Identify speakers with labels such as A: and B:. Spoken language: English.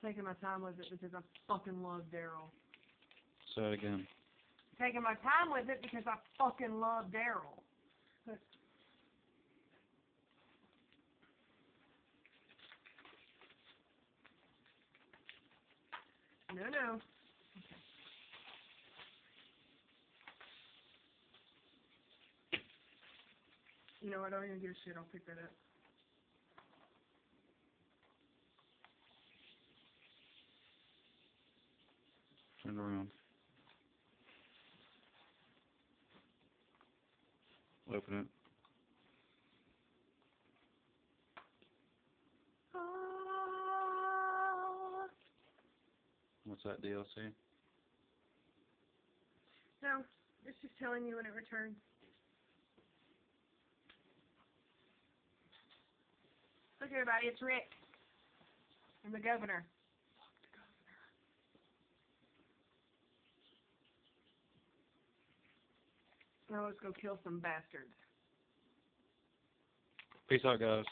A: taking my time with it because I fucking love Daryl.
B: Say it again.
A: Taking my time with it because I fucking love Daryl. No. You know what? I don't even give a shit. I'll pick that up.
B: Turn around. Open it. What's that DLC?
A: No, it's just telling you when it returns. Look, everybody, it's Rick. I'm the governor. Now let's go kill some bastards.
B: Peace out, guys.